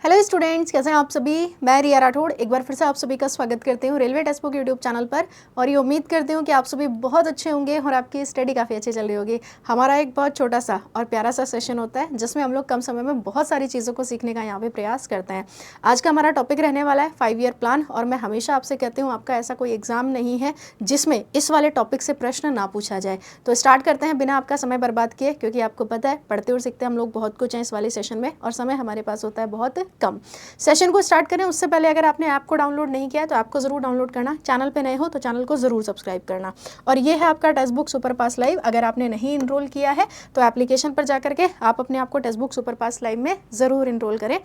Hello students, कैसे हैं आप सभी। मैं रिया राठौड़ एक बार फिर से आप सभी का स्वागत करती हूँ railway text book YouTube channel पर। और ये उम्मीद करती हूँ कि आप सभी बहुत अच्छे होंगे और आपकी स्टडी काफ़ी अच्छी चल रही होगी। हमारा एक बहुत छोटा सा और प्यारा सा सेशन होता है जिसमें हम लोग कम समय में बहुत सारी चीज़ों को सीखने का यहाँ पे प्रयास करते हैं। आज का हमारा टॉपिक रहने वाला है 5 ईयर प्लान। और मैं हमेशा आपसे कहती हूँ, आपका ऐसा कोई एग्जाम नहीं है जिसमें इस वाले टॉपिक से प्रश्न ना पूछा जाए। तो स्टार्ट करते हैं बिना आपका समय बर्बाद किए, क्योंकि आपको पता है पढ़ते और सीखते हम लोग बहुत कुछ हैं इस वाले सेशन में, और समय हमारे पास होता है बहुत कम। सेशन को स्टार्ट करें उससे पहले अगर आपने ऐप को डाउनलोड नहीं किया है तो ऐप को जरूर डाउनलोड करना। चैनल पे नए हो तो चैनल को जरूर सब्सक्राइब करना। और ये है आपका टेक्स्ट बुक सुपर पास लाइव। अगर आपने नहीं इनरोल किया है तो एप्लीकेशन पर जाकर के आप अपने आप को टेक्स्ट बुक सुपर पास लाइव में ज़रूर इनरोल करें।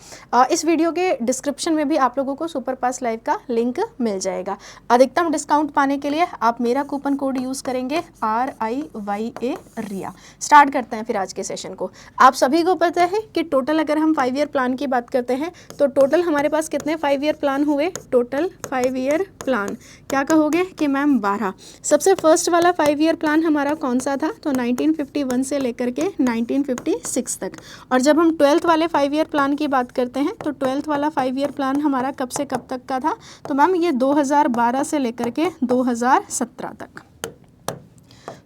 इस वीडियो के डिस्क्रिप्शन में भी आप लोगों को सुपर पास लाइव का लिंक मिल जाएगा। अधिकतम डिस्काउंट पाने के लिए आप मेरा कूपन कोड यूज़ करेंगे RIYA रिया। स्टार्ट करते हैं फिर आज के सेशन को। आप सभी को पता है कि टोटल अगर हम 5 ईयर प्लान की बात करते हैं तो टोटल हमारे पास कितने 5 ईयर प्लान हुए। टोटल 5 ईयर प्लान क्या कहोगे कि मैम 12। सबसे फर्स्ट वाला 5 ईयर प्लान हमारा कौन सा था, तो 1951 से लेकर के 1956 तक। और जब हम 12th वाले 5 ईयर प्लान की बात करते हैं तो 12th वाला 5 ईयर प्लान हमारा कब से कब तक का था, तो मैम ये 2012 से लेकर के 2017 तक।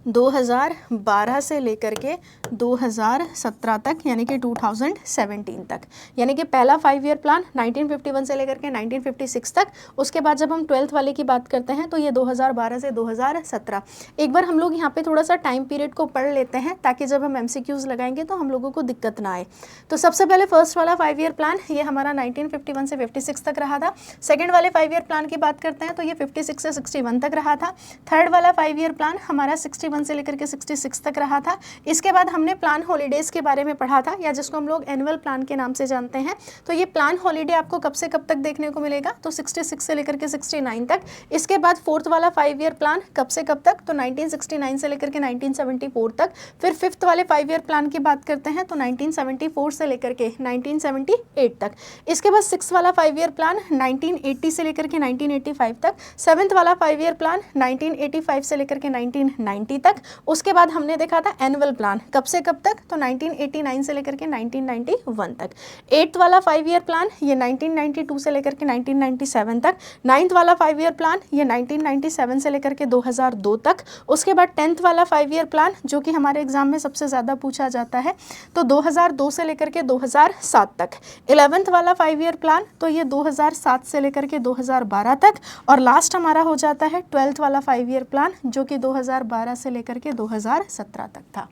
2012 से लेकर के 2017 तक, यानी कि 2017 तक। यानी कि पहला 5 ईयर प्लान 1951 से लेकर के 1956 तक। उसके बाद जब हम 12th वाले की बात करते हैं तो ये 2012 से 2017। एक बार हम लोग यहाँ पे थोड़ा सा टाइम पीरियड को पढ़ लेते हैं ताकि जब हम MCQs लगाएंगे तो हम लोगों को दिक्कत ना आए। तो सबसे पहले फर्स्ट वाला 5 ईयर प्लान ये हमारा 1951 से 56 तक रहा था। सेकेंड वाले 5 ईयर प्लान की बात करते हैं तो ये 56 से 61 तक रहा था। थर्ड वाला 5 ईयर प्लान हमारा 61 से लेकर के 66 तक रहा था। इसके बाद हमने प्लान हॉलीडेज़ के बारे में पढ़ा था, या जिसको हम लोग एनुअल प्लान के नाम से जानते हैं। तो ये प्लान हॉलीडे आपको कब से कब तक देखने को मिलेगा, तो 66 से लेकर के 69 तक। इसके बाद फोर्थ वाला 5 ईयर प्लान कब से कब तक, तो 1969 से लेकर के 1974 तक। फिर फिफ्थ वाले 5 ईयर प्लान की बात करते हैं तो 1974 से लेकर के 1978 तक। इसके बाद सिक्स वाला 5 ईयर प्लान 1980 से लेकर के 1985 तक। सेवन्थ वाला 5 ईयर प्लान 1985 से लेकर के 1990 तक। उसके बाद हमने देखा था एनुअल प्लान कब से कब तक, तो 1989 से लेकर के 1991 तक। एट्थ वाला 5 ईयर प्लान ये 1992 से लेकर के 1997 तक। नाइन्थ वाला 5 ईयर प्लान ये 1997 से लेकर के 2002 तक। उसके बाद 10th वाला 5 ईयर प्लान जो कि हमारे एग्जाम में सबसे ज़्यादा पूछा जाता है, तो 2002 से लेकर के 2007 तक। 11th वाला 5 ईयर प्लान तो ये 2007 से लेकर के 2012 तक। और लास्ट हमारा हो जाता है 12th वाला 5 ईयर प्लान जो कि 2012 से लेकर के 2017 तक था।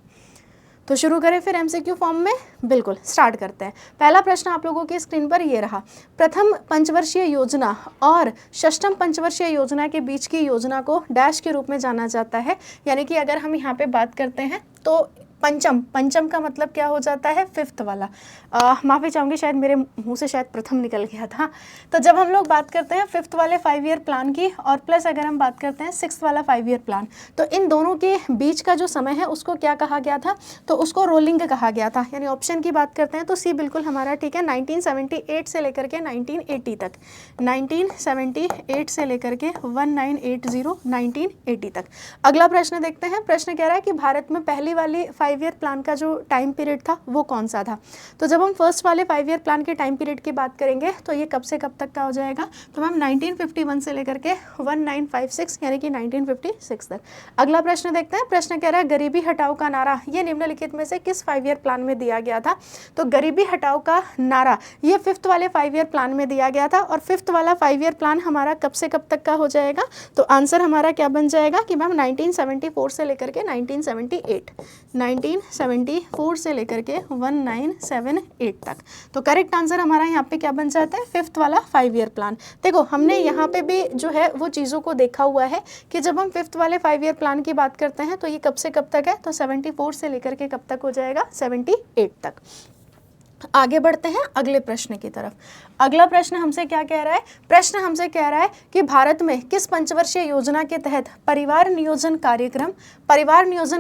तो शुरू करें फिर MCQ फॉर्म में। बिल्कुल स्टार्ट करते हैं। पहला प्रश्न आप लोगों की स्क्रीन पर ये रहा। प्रथम पंचवर्षीय योजना और षष्ठम पंचवर्षीय योजना के बीच की योजना को डैश के रूप में जाना जाता है। यानी कि अगर हम यहाँ पे बात करते हैं तो पंचम का मतलब क्या हो जाता है, फिफ्थ वाला। माफ़ी चाहूँगी, शायद मेरे मुंह से शायद प्रथम निकल गया था। तो जब हम लोग बात करते हैं फिफ्थ वाले 5 ईयर प्लान की, और प्लस अगर हम बात करते हैं सिक्स्थ वाला 5 ईयर प्लान, तो इन दोनों के बीच का जो समय है उसको क्या कहा गया था, तो उसको रोलिंग कहा गया था। यानी ऑप्शन की बात करते हैं तो सी बिल्कुल हमारा ठीक है। 1978 से लेकर के 1980 तक। 1978 से लेकर के 1980 तक। अगला प्रश्न देखते हैं। प्रश्न कह रहा है कि भारत में पहली वाली 5 ईयर प्लान का जो टाइम पीरियड था वो कौन सा था। तो जब हम फर्स्ट वाले 5 ईयर प्लान के टाइम पीरियड की बात करेंगे तो ये कब से कब तक का हो जाएगा, तो मैम 1951 से लेकर के 1956 यानी कि 1956 तक। अगला प्रश्न देखते हैं। प्रश्न कह रहा है गरीबी हटाओ का नारा ये निम्नलिखित में से किस 5 ईयर प्लान में दिया गया था। तो गरीबी हटाओ का नारा ये फिफ्थ वाले 5 ईयर प्लान में दिया गया था। और फिफ्थ वाला 5 ईयर प्लान हमारा कब से कब तक का हो जाएगा, तो आंसर हमारा क्या बन जाएगा कि मैम 1974 से लेकर के 1974 से लेकर के 1978 तक। तो करेक्ट आंसर हमारा यहाँ पे क्या बन जाता है, फिफ्थ वाला 5 ईयर प्लान। देखो हमने यहाँ पे भी जो है वो चीज़ों को देखा हुआ है कि जब हम फिफ्थ वाले 5 ईयर प्लान की बात करते हैं तो ये कब से कब तक है, तो 74 से लेकर के कब तक हो जाएगा, 78 तक। आगे बढ़ते हैं अगले प्रश्न की तरफ। अगला प्रश्न हमसे क्या कह रहा है। प्रश्न हमसे कह रहा है कि भारत में किस पंचवर्षीय योजना के तहत परिवार नियोजन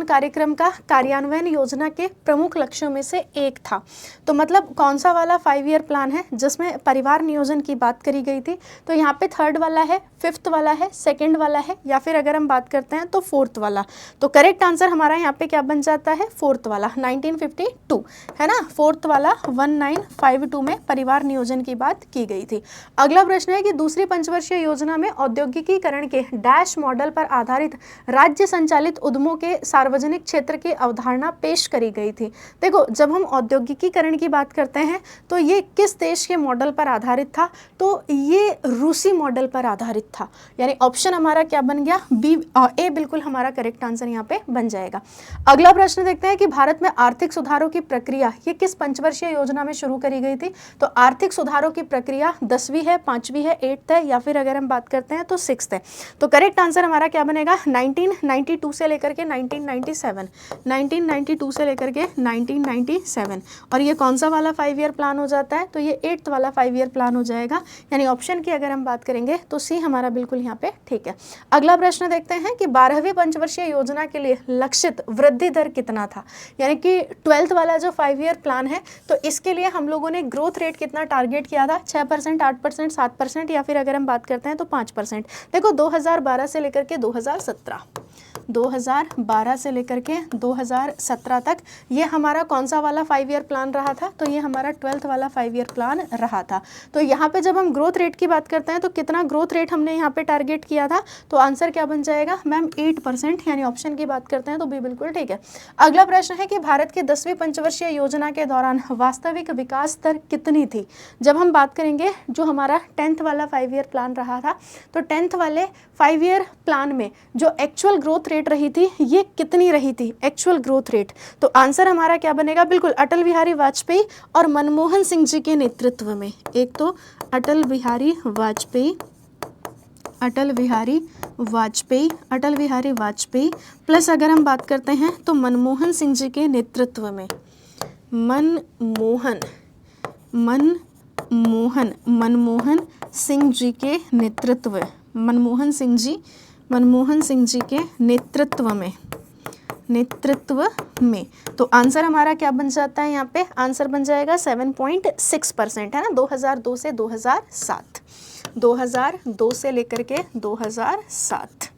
कार्यक्रम का कार्यान्वयन योजना के प्रमुख लक्ष्यों में से एक था। तो मतलब कौन सा वाला 5 ईयर प्लान है जिसमें परिवार नियोजन की बात करी गई थी। तो यहाँ पे थर्ड वाला है, फिफ्थ वाला है, सेकेंड वाला है, या फिर अगर हम बात करते हैं तो फोर्थ वाला। तो करेक्ट आंसर हमारा यहाँ पे क्या बन जाता है, फोर्थ वाला 1952 है ना। फोर्थ वाला 1952 में परिवार नियोजन की बात की गई थी। अगला प्रश्न है कि दूसरी पंचवर्षीय योजना में औद्योगिकीकरण के डैश मॉडल पर आधारित राज्य संचालित उद्यमों के सार्वजनिक क्षेत्र की अवधारणा पेश करी गई थी। देखो, जब हम औद्योगिकीकरण की बात करते हैं तो ये किस देश के मॉडल पर आधारित था? तो ये रूसी मॉडल पर आधारित था, यानी ऑप्शन हमारा क्या बन गया? बी, ए बिल्कुल हमारा करेक्ट आंसर यहाँ पे बन जाएगा। अगला प्रश्न देखते हैं कि भारत में आर्थिक सुधारों की प्रक्रिया ये किस पंचवर्षीय योजना में शुरू करी गई थी? तो आर्थिक सुधारों की प्रक्रिया 10वीं है, 5वीं है, 8th है, या फिर अगर हम बात करते हैं तो 6th है। तो करेक्ट आंसर हमारा क्या बनेगा? 1992 से लेकर के 1997, 1992 से लेकर के 1997। और ये कौन सा वाला 5 ईयर प्लान हो जाता है? तो ये 8th वाला 5 ईयर प्लान हो जाएगा, यानी ऑप्शन की अगर हम बात करेंगे तो सी हमारा बिल्कुल यहाँ पे ठीक है। अगला प्रश्न देखते हैं कि 12वीं पंचवर्षीय योजना के लिए लक्षित वृद्धि दर कितना था? यानी कि 12th वाला जो 5 ईयर प्लान है तो इसके लिए हम लोगों ने ग्रोथ रेट कितना टारगेट किया था? 6%, 8%, 7%, या फिर अगर हम बात करते हैं तो 5%। देखो 2012 से लेकर के 2012 से लेकर के 2017 तक ये हमारा कौन सा वाला 5 ईयर प्लान रहा था? तो ये हमारा 12th वाला 5 ईयर प्लान रहा था। तो यहाँ पे जब हम ग्रोथ रेट की बात करते हैं तो कितना ग्रोथ रेट हमने यहाँ पे टारगेट किया था? तो आंसर क्या बन जाएगा मैम? 8%, यानी ऑप्शन की बात करते हैं तो बी बिल्कुल ठीक है। अगला प्रश्न है कि भारत की 10वीं पंचवर्षीय योजना के दौरान वास्तविक विकास दर कितनी थी? जब हम बात करेंगे जो हमारा 10th वाला 5 ईयर प्लान रहा था तो 10th वाले 5 ईयर प्लान में जो एक्चुअल ग्रोथ रेट रही थी ये कितनी रही थी? Actual growth rate. तो आंसर हमारा क्या बनेगा? बिल्कुल अटल बिहारी वाजपेयी और मनमोहन सिंह जी के नेतृत्व में। एक तो अटल बिहारी वाजपेयी प्लस अगर हम बात करते हैं तो मनमोहन सिंह जी के नेतृत्व में। मनमोहन सिंह जी के नेतृत्व, मनमोहन सिंह जी के नेतृत्व में। तो आंसर हमारा क्या बन जाता है? यहाँ पे आंसर बन जाएगा 7.6%, है ना। 2002 से 2007, 2002 से लेकर के 2007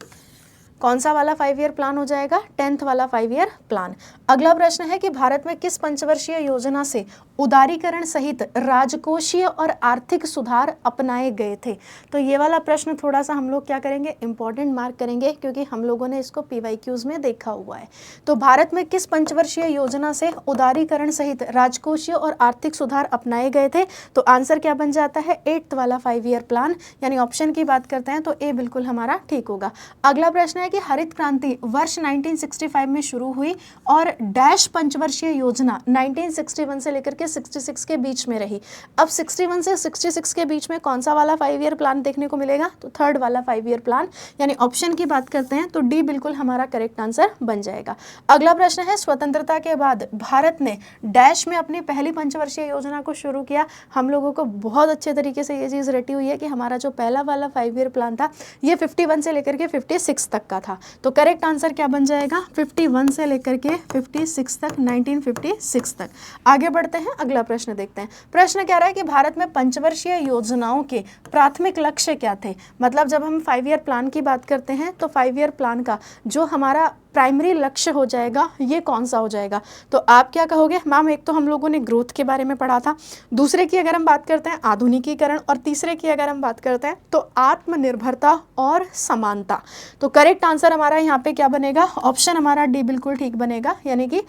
कौन सा वाला 5 ईयर प्लान हो जाएगा? 10th वाला 5 ईयर प्लान। अगला प्रश्न है कि भारत में किस पंचवर्षीय योजना से उदारीकरण सहित राजकोषीय और आर्थिक सुधार अपनाए गए थे? तो ये वाला प्रश्न थोड़ा सा हम लोग क्या करेंगे? इंपॉर्टेंट मार्क करेंगे, क्योंकि हम लोगों ने इसको PYQs में देखा हुआ है। तो भारत में किस पंचवर्षीय योजना से उदारीकरण सहित राजकोषीय और आर्थिक सुधार अपनाए गए थे? तो आंसर क्या बन जाता है? 8th वाला 5 ईयर प्लान, यानी ऑप्शन की बात करते हैं तो ए बिल्कुल हमारा ठीक होगा। अगला प्रश्न है कि हरित क्रांति वर्ष 1965 में शुरू हुई और डैश पंचवर्षीय योजना 1961 से लेकर के 66 के बीच में रही। अब 61 से 66 के बीच में कौन सा वाला 5 ईयर प्लान देखने को मिलेगा? तो 3rd वाला 5 ईयर प्लान, यानी ऑप्शन की बात करते हैं तो डी बिल्कुल हमारा करेक्ट आंसर बन जाएगा। अगला प्रश्न है स्वतंत्रता के बाद भारत ने डैश में अपनी पहली पंचवर्षीय योजना को शुरू किया। हम लोगों को बहुत अच्छे तरीके से ये चीज़ रटी हुई है कि हमारा जो पहला वाला 5 ईयर प्लान था ये 51 से लेकर के 56 तक का था। तो करेक्ट आंसर क्या बन जाएगा? 51 से लेकर के 56 तक, 1956 तक। आगे बढ़ते हैं, अगला प्रश्न देखते हैं। प्रश्न कह रहा है कि भारत में पंचवर्षीय योजनाओं के प्राथमिक लक्ष्य क्या थे? मतलब जब हम 5 ईयर प्लान की बात करते हैं तो 5 ईयर प्लान का जो हमारा प्राइमरी लक्ष्य हो जाएगा ये कौन सा हो जाएगा? तो आप क्या कहोगे? मैम एक तो हम लोगों ने ग्रोथ के बारे में पढ़ा था, दूसरे की अगर हम बात करते हैं आधुनिकीकरण, और तीसरे की अगर हम बात करते हैं तो आत्मनिर्भरता और समानता। तो करेक्ट आंसर हमारा यहाँ पे क्या बनेगा? ऑप्शन हमारा डी बिल्कुल ठीक बनेगा, यानी कि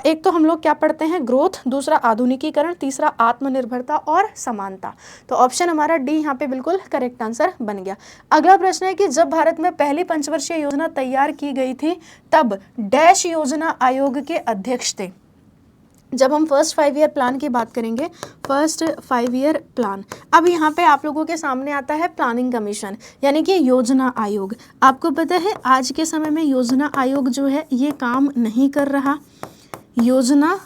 एक तो हम लोग क्या पढ़ते हैं? ग्रोथ, दूसरा आधुनिकीकरण, तीसरा आत्मनिर्भरता और समानता। तो ऑप्शन हमारा डी यहाँ पे बिल्कुल करेक्ट आंसर बन गया। अगला प्रश्न है कि जब भारत में पहली पंचवर्षीय योजना तैयार की गई थी तब डैश योजना आयोग के अध्यक्ष थे। जब हम फर्स्ट 5 ईयर प्लान की बात करेंगे, फर्स्ट 5 ईयर प्लान, अब यहाँ पे आप लोगों के सामने आता है प्लानिंग कमीशन, यानी कि योजना आयोग। आपको पता है आज के समय में योजना आयोग जो है ये काम नहीं कर रहा। योजना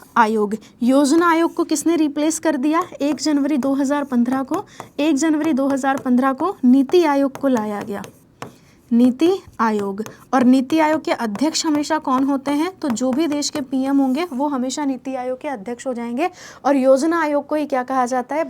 आयोग को किसने रिप्लेस कर दिया? 1 जनवरी 2015 को नीति आयोग को लाया गया। नीति आयोग। और नीति आयोग के अध्यक्ष हमेशा कौन होते हैं? तो जो भी देश के पीएम होंगे वो हमेशा नीति आयोग के अध्यक्ष हो जाएंगे। और योजना आयोग को ही क्या कहा जाता है?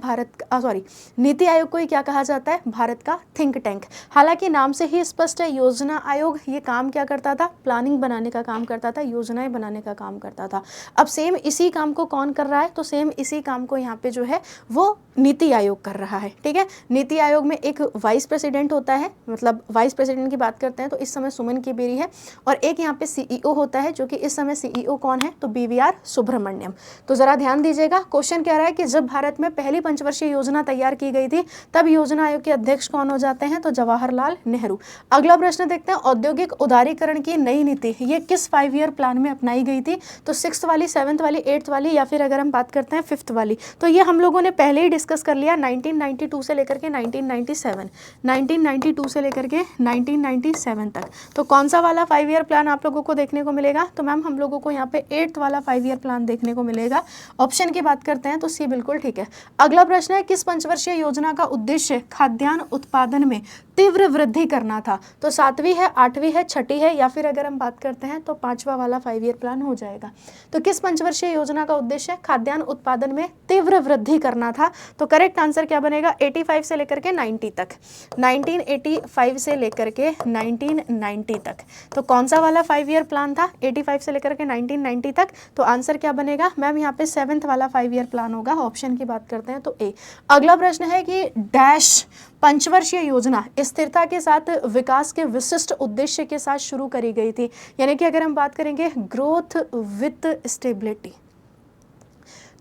नीति आयोग को ही क्या कहा जाता है? भारत का थिंक टैंक। हालांकि नाम से ही स्पष्ट है, योजना आयोग ये काम क्या करता था? प्लानिंग बनाने का काम करता था, योजनाएं बनाने का काम करता था। अब सेम इसी काम को कौन कर रहा है? तो सेम इसी काम को यहाँ पे जो है वो नीति आयोग कर रहा है। ठीक है, नीति आयोग में एक वाइस प्रेसिडेंट होता है, मतलब वाइस प्रेसिडेंट की बात करते हैं तो इस समय सुमन की बेरी है, और एक यहाँ पे सीईओ होता है, जो कि इस समय सीईओ कौन है? तो बीवीआर सुब्रमण्यम। तो जरा ध्यान दीजिएगा, क्वेश्चन कह रहा है कि जब भारत में पहली पंचवर्षीय योजना तैयार की गई थी तब योजना आयोग के अध्यक्ष कौन हो जाते हैं? तो जवाहरलाल नेहरू। अगला प्रश्न देखते हैं, औद्योगिक उदारीकरण की नई नीति ये किस 5 ईयर प्लान में अपनाई गई थी? तो 6th वाली, 7th वाली, 8th वाली, या फिर अगर हम बात करते हैं 5th वाली, तो ये हम लोगों ने पहले ही डिस्कस कर लिया 1992 से लेकर के 1992 से लेकर के 1997 तक। तो कौन सा वाला 5 ईयर प्लान आप लोगों को देखने को मिलेगा? तो मैम हम लोगों को यहाँ पे 8th वाला 5 ईयर प्लान देखने को मिलेगा। ऑप्शन की बात करते हैं तो सी बिल्कुल ठीक है। अगला प्रश्न है, किस पंचवर्षीय योजना का उद्देश्य खाद्यान्न उत्पादन में तीव्र वृद्धि करना था? तो 7वीं है, 8वीं है, 6ठी है, या फिर अगर हम बात करते हैं तो 5वां वाला 5 ईयर प्लान हो जाएगा। तो किस पंचवर्षीय योजना का उद्देश्य खाद्यान्न उत्पादन में तीव्र वृद्धि करना था? तो करेक्ट आंसर क्या बनेगा? 85 से लेकर के 90 तक, 1985 से लेकर के 1990 तक। तो कौन सा वाला 5 ईयर प्लान था? 85 से लेकर के 1990 तक। तो आंसर क्या बनेगा मैम? यहाँ पे 7th वाला 5 ईयर प्लान होगा। ऑप्शन की बात करते हैं तो ए। अगला प्रश्न है कि डैश पंचवर्षीय योजना स्थिरता के साथ विकास के विशिष्ट उद्देश्य के साथ शुरू करी गई थी, यानी कि अगर हम बात करेंगे ग्रोथ विथ स्टेबिलिटी,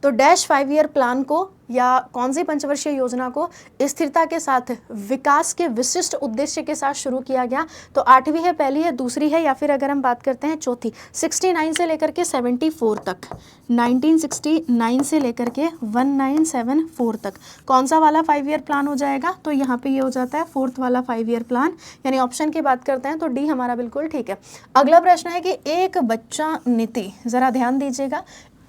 तो डैश 5 ईयर प्लान को या कौन सी पंचवर्षीय योजना को स्थिरता के साथ विकास के विशिष्ट उद्देश्य के साथ शुरू किया गया? तो 8वीं है, पहली है, दूसरी है, या फिर अगर हम बात करते हैं चौथी, 69 से लेकर के 74 तक, 1969 से लेकर के 1974 तक। कौन सा वाला 5 ईयर प्लान हो जाएगा? तो यहाँ पे ये हो जाता है 4th वाला 5 ईयर प्लान, यानी ऑप्शन की बात करते हैं तो डी हमारा बिल्कुल ठीक है। अगला प्रश्न है कि एक बच्चा नीति, जरा ध्यान दीजिएगा,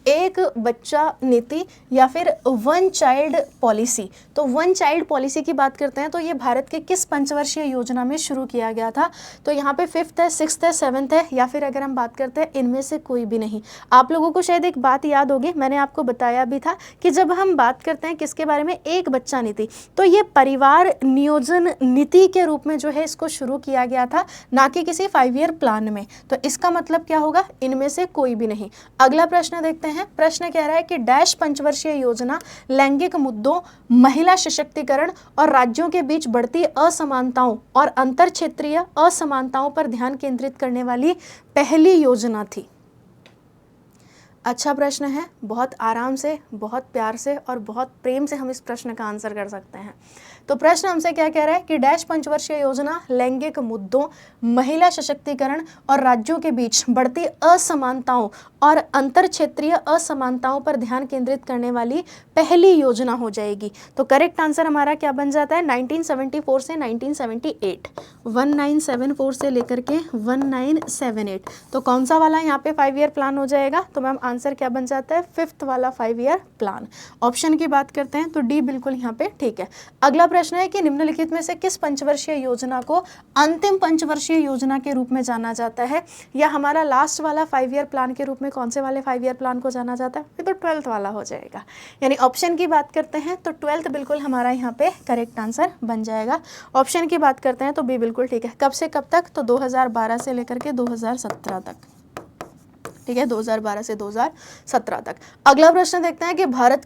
एक बच्चा नीति या फिर वन चाइल्ड पॉलिसी। तो वन चाइल्ड पॉलिसी की बात करते हैं तो ये भारत के किस पंचवर्षीय योजना में शुरू किया गया था? तो यहाँ पे 5th है, 6th है, 7th है, या फिर अगर हम बात करते हैं इनमें से कोई भी नहीं। आप लोगों को शायद एक बात याद होगी, मैंने आपको बताया भी था कि जब हम बात करते हैं किसके बारे में, एक बच्चा नीति, तो ये परिवार नियोजन नीति के रूप में जो है इसको शुरू किया गया था, ना कि किसी 5 ईयर प्लान में। तो इसका मतलब क्या होगा? इनमें से कोई भी नहीं। अगला प्रश्न देखते हैं, प्रश्न कह रहा है कि डैश पंचवर्षीय योजना लैंगिक मुद्दों, महिला सशक्तिकरण और राज्यों के बीच बढ़ती असमानताओं और अंतर क्षेत्रीय असमानताओं पर ध्यान केंद्रित करने वाली पहली योजना थी। अच्छा प्रश्न है, बहुत आराम से, बहुत प्यार से और बहुत प्रेम से हम इस प्रश्न का आंसर कर सकते हैं। तो प्रश्न हमसे क्या कह रहा है कि डैश पंचवर्षीय योजना लैंगिक मुद्दों, महिला सशक्तिकरण और राज्यों के बीच बढ़ती असमानताओं और अंतर क्षेत्रीय असमानताओं पर ध्यान केंद्रित करने वाली पहली योजना हो जाएगी। तो करेक्ट आंसर हमारा क्या बन जाता है? 1974 से 1978, 1974 से लेकर के 1978। तो कौन सा वाला यहाँ पे 5 ईयर प्लान हो जाएगा? तो मैम आंसर क्या बन जाता है? 5th वाला 5 ईयर प्लान। ऑप्शन की बात करते हैं तो डी बिल्कुल यहाँ पे ठीक है। अगला प्रश्न है कि निम्नलिखित में से किस पंचवर्षीय योजना को अंतिम पंचवर्षीय योजना के रूप में जाना जाता है, या हमारा लास्ट वाला 5 ईयर प्लान के रूप में कौन से वाले 5 ईयर प्लान को जाना जाता है? तो 12th वाला हो जाएगा। यानी ऑप्शन की बात करते हैं तो 12th बिल्कुल हमारा यहाँ पे करेक्ट आंसर बन जाएगा। ऑप्शन की बात करते हैं तो बी बिल्कुल ठीक है। कब से कब तक? तो 2012 से लेकर के 2017 तक। ठीक है, 2012 से 2017 तक। अगला प्रश्न देखते हैं कि भारत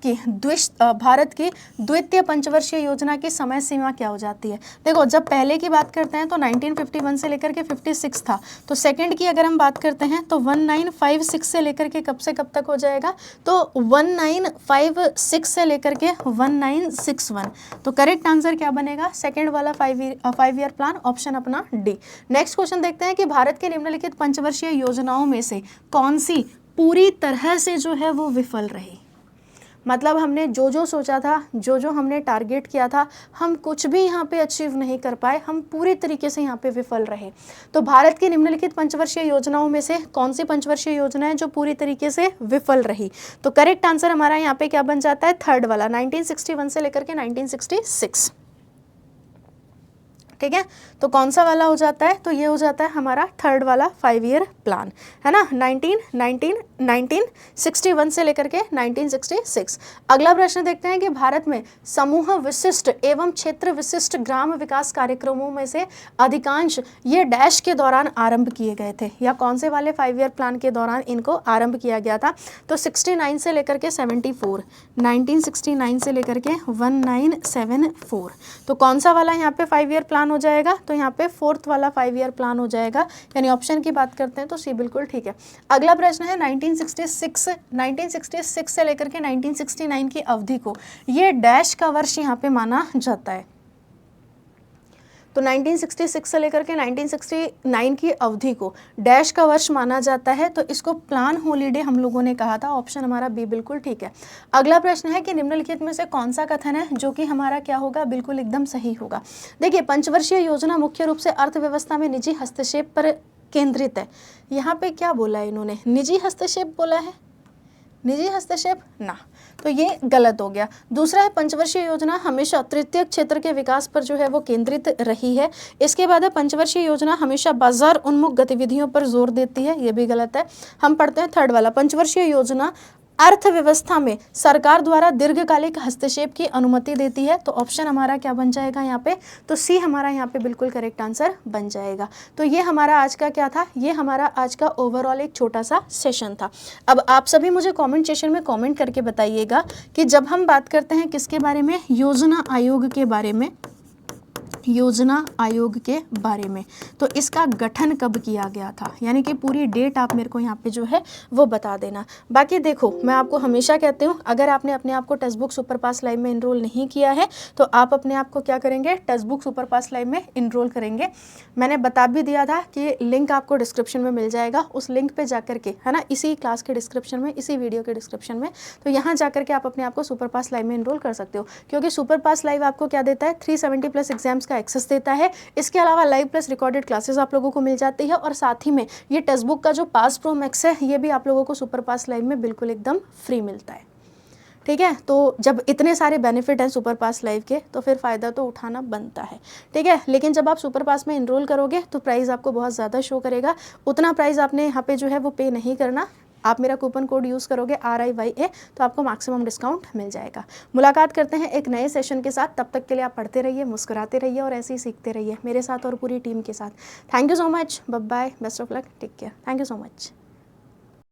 की द्वितीय पंचवर्षीय योजना की समय सीमा क्या हो जाती है। देखो, जब पहले की बात करते हैं तो 1951 से लेकर के 56 था। तो सेकंड की अगर हम बात करते हैं तो 1956 से लेकर के कब से कब तक हो जाएगा? तो 1956 से लेकर के 1961। तो करेक्ट आंसर क्या बनेगा? सेकेंड वाला 5 ईयर प्लान, ऑप्शन अपना डी। नेक्स्ट क्वेश्चन देखते हैं कि भारत के निम्नलिखित पंचवर्षीय योजनाओं में से कौन सी पूरी तरह से जो है वो विफल रही? मतलब हमने जो जो सोचा था, जो जो हमने टारगेट किया था, हम कुछ भी यहाँ पे अचीव नहीं कर पाए, हम पूरी तरीके से यहाँ पे विफल रहे। तो भारत की निम्नलिखित पंचवर्षीय योजनाओं में से कौन सी पंचवर्षीय योजना है जो पूरी तरीके से विफल रही? तो करेक्ट आंसर हमारा यहाँ पे क्या बन जाता है? 3rd वाला, 1961 से लेकर के 1966। ठीक है। तो कौन सा वाला हो जाता है, तो ये हो जाता है हमारा थर्ड वाला 5 ईयर प्लान, है ना, 1961 से लेकर के 1966। अगला प्रश्न देखते हैं कि भारत में समूह विशिष्ट एवं क्षेत्र विशिष्ट ग्राम विकास कार्यक्रमों में से अधिकांश ये डैश के दौरान आरंभ किए गए थे, या कौन से वाले 5 ईयर प्लान के दौरान इनको आरंभ किया गया था, तो 69 से लेकर के 74, 1969 से लेकर के 1974। तो कौन सा वाला यहाँ पे 5 ईयर प्लान हो जाएगा, तो यहाँ पे फोर्थ वाला 5 ईयर प्लान हो जाएगा, यानी ऑप्शन की बात करते हैं तो सी बिल्कुल ठीक है। अगला प्रश्न है 1966 से लेकर के 1969 की अवधि को ये डैश का वर्ष यहाँ पे माना जाता है। तो 1966 से लेकर के 1969 की अवधि को डैश का वर्ष माना जाता है, तो इसको प्लान हॉलीडे हम लोगों ने कहा था, ऑप्शन हमारा बी बिल्कुल ठीक है। अगला प्रश्न है कि निम्नलिखित में से कौन सा कथन है जो कि हमारा क्या होगा, बिल्कुल एकदम सही होगा। देखिए, पंचवर्षीय योजना मुख्य रूप से अर्थव्यवस्था में निजी हस्तक्षेप पर केंद्रित है। यहाँ पे क्या बोला है इन्होंने, निजी हस्तक्षेप बोला है, निजी हस्तक्षेप ना, तो ये गलत हो गया। दूसरा है पंचवर्षीय योजना हमेशा तृतीय क्षेत्र के विकास पर जो है वो केंद्रित रही है। इसके बाद है पंचवर्षीय योजना हमेशा बाजार उन्मुख गतिविधियों पर जोर देती है, ये भी गलत है। हम पढ़ते हैं थर्ड वाला, पंचवर्षीय योजना अर्थव्यवस्था में सरकार द्वारा दीर्घकालिक हस्तक्षेप की अनुमति देती है, तो ऑप्शन हमारा क्या बन जाएगा यहाँ पे, तो सी हमारा यहाँ पे बिल्कुल करेक्ट आंसर बन जाएगा। तो ये हमारा आज का क्या था, ये हमारा आज का ओवरऑल एक छोटा सा सेशन था। अब आप सभी मुझे कमेंट सेशन में कमेंट करके बताइएगा कि जब हम बात करते हैं किसके बारे में, योजना आयोग के बारे में, योजना आयोग के बारे में, तो इसका गठन कब किया गया था, यानी कि पूरी डेट आप मेरे को यहाँ पे जो है वो बता देना। बाकी देखो, मैं आपको हमेशा कहती हूँ, अगर आपने अपने आप को टेक्स्ट बुक सुपर पास लाइव में इनरोल नहीं किया है तो आप अपने आप को क्या करेंगे, टेक्स्ट बुक सुपर पास लाइव में इनरोल करेंगे। मैंने बता भी दिया था कि लिंक आपको डिस्क्रिप्शन में मिल जाएगा, उस लिंक पर जाकर के, है ना, इसी क्लास के डिस्क्रिप्शन में, इसी वीडियो के डिस्क्रिप्शन में, तो यहाँ जाकर के आप अपने आप को सुपर पास लाइव में इनरोल कर सकते हो, क्योंकि सुपर पास लाइव आपको क्या देता है, 370+ एग्जाम्स का एक्सेस देता है। इसके अलावा लाइव प्लस रिकॉर्डेड क्लासेस आप लोगों को मिल जाती है, और साथ ही में ये टेक्स्ट बुक का जो पास प्रो मैक्स है ये भी आप लोगों को सुपर पास लाइव में बिल्कुल एकदम फ्री मिलता है। ठीक है, तो जब इतने सारे बेनिफिट हैं सुपर पास लाइव के, तो फिर फ़ायदा तो उठाना बनता है। ठीक है, लेकिन जब आप सुपर पास में इनरोल करोगे तो प्राइस आपको बहुत ज़्यादा शो करेगा, उतना प्राइस आपने यहाँ पे जो है वो पे नहीं करना। आप मेरा कूपन कोड यूज़ करोगे RIYA, तो आपको मैक्सिमम डिस्काउंट मिल जाएगा। मुलाकात करते हैं एक नए सेशन के साथ, तब तक के लिए आप पढ़ते रहिए, मुस्कुराते रहिए और ऐसे ही सीखते रहिए मेरे साथ और पूरी टीम के साथ। Thank you so much, bye bye, best of luck, take care, thank you so much.